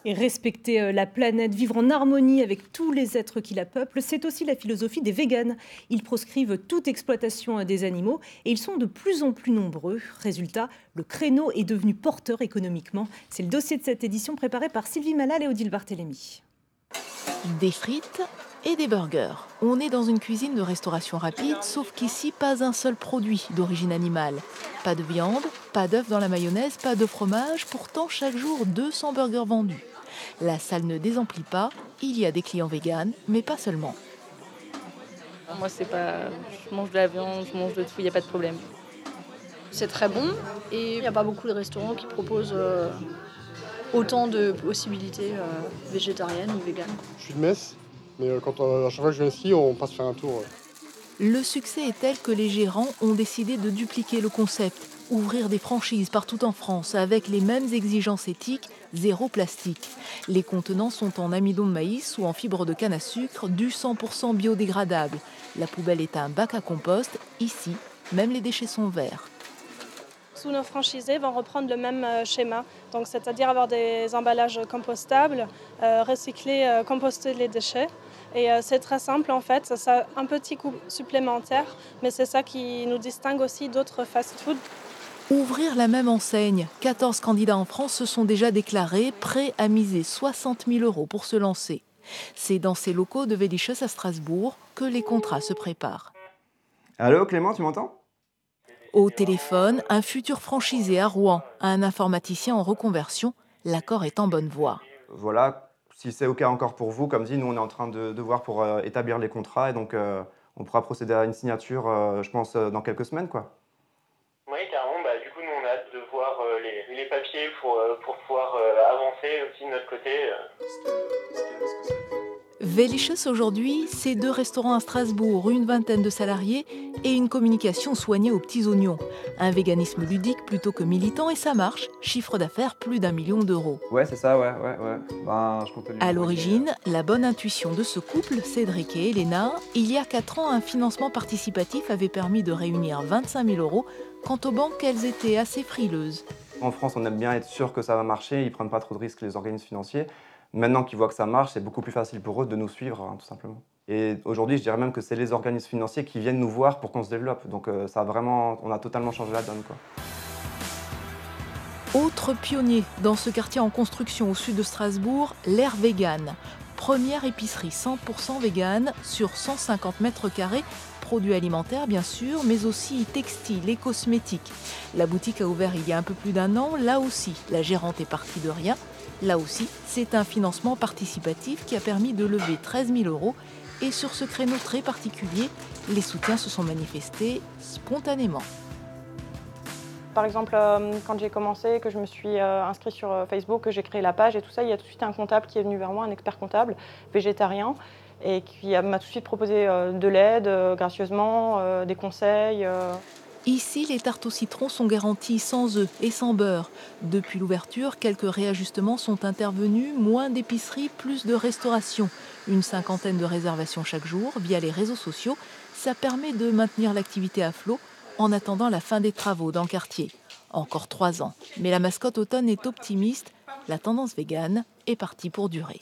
Et respecter la planète, vivre en harmonie avec tous les êtres qui la peuplent, c'est aussi la philosophie des véganes. Ils proscrivent toute exploitation des animaux et ils sont de plus en plus nombreux. Résultat, le créneau est devenu porteur économiquement. C'est le dossier de cette édition préparé par Sylvie Malal et Odile Barthélémy. Des frites et des burgers. On est dans une cuisine de restauration rapide, sauf qu'ici, pas un seul produit d'origine animale. Pas de viande, pas d'œufs dans la mayonnaise, pas de fromage. Pourtant, chaque jour, 200 burgers vendus. La salle ne désemplit pas. Il y a des clients véganes, mais pas seulement. Moi, c'est pas. Je mange de la viande, je mange de tout, il n'y a pas de problème. C'est très bon et il n'y a pas beaucoup de restaurants qui proposent autant de possibilités végétariennes ou véganes. Je suis de Metz, mais à chaque fois que je viens ici, on passe faire un tour. Le succès est tel que les gérants ont décidé de dupliquer le concept, ouvrir des franchises partout en France avec les mêmes exigences éthiques, zéro plastique. Les contenants sont en amidon de maïs ou en fibre de canne à sucre, du 100% biodégradable. La poubelle est un bac à compost. Ici, même les déchets sont verts. Tous nos franchisés vont reprendre le même schéma, donc c'est-à-dire avoir des emballages compostables, recycler, composter les déchets. Et c'est très simple en fait, ça a un petit coût supplémentaire, mais c'est ça qui nous distingue aussi d'autres fast-food. Ouvrir la même enseigne. 14 candidats en France se sont déjà déclarés, prêts à miser 60 000 € pour se lancer. C'est dans ces locaux de Vélichus à Strasbourg que les contrats se préparent. Allô Clément, tu m'entends ? Au téléphone, un futur franchisé à Rouen, un informaticien en reconversion. L'accord est en bonne voie. Voilà, si c'est OK encore pour vous, comme dit, nous on est en train de voir pour établir les contrats et donc on pourra procéder à une signature, je pense, dans quelques semaines, quoi. Oui, carrément. Du coup, nous on a hâte de voir les papiers pour pouvoir avancer aussi de notre côté. Vélichus aujourd'hui, c'est 2 restaurants à Strasbourg, une vingtaine de salariés et une communication soignée aux petits oignons. Un véganisme ludique plutôt que militant et ça marche. Chiffre d'affaires plus d'1 million d'euros. Ouais, c'est ça, ouais. Je compte À l'origine, la bonne intuition de ce couple, Cédric et Elena, il y a 4 ans, un financement participatif avait permis de réunir 25 000 €. Quant aux banques, elles étaient assez frileuses. En France, on aime bien être sûr que ça va marcher, ils ne prennent pas trop de risques, les organismes financiers. Maintenant qu'ils voient que ça marche, c'est beaucoup plus facile pour eux de nous suivre, hein, tout simplement. Et aujourd'hui, je dirais même que c'est les organismes financiers qui viennent nous voir pour qu'on se développe. Donc on a totalement changé la donne, quoi. Autre pionnier dans ce quartier en construction au sud de Strasbourg, l'Air Vegan. Première épicerie 100% végane sur 150 mètres carrés, produits alimentaires bien sûr, mais aussi textiles et cosmétiques. La boutique a ouvert il y a un peu plus d'1 an, là aussi, la gérante est partie de rien. Là aussi, c'est un financement participatif qui a permis de lever 13 000 € et sur ce créneau très particulier, les soutiens se sont manifestés spontanément. Par exemple, quand j'ai commencé, que je me suis inscrite sur Facebook, que j'ai créé la page et tout ça, il y a tout de suite un comptable qui est venu vers moi, un expert comptable végétarien, et qui m'a tout de suite proposé de l'aide, gracieusement, des conseils. Ici, les tartes au citron sont garanties sans œufs et sans beurre. Depuis l'ouverture, quelques réajustements sont intervenus, moins d'épiceries, plus de restauration. Une 50aine de réservations chaque jour via les réseaux sociaux. Ça permet de maintenir l'activité à flot en attendant la fin des travaux dans le quartier. Encore 3 ans. Mais la mascotte automne est optimiste. La tendance végane est partie pour durer.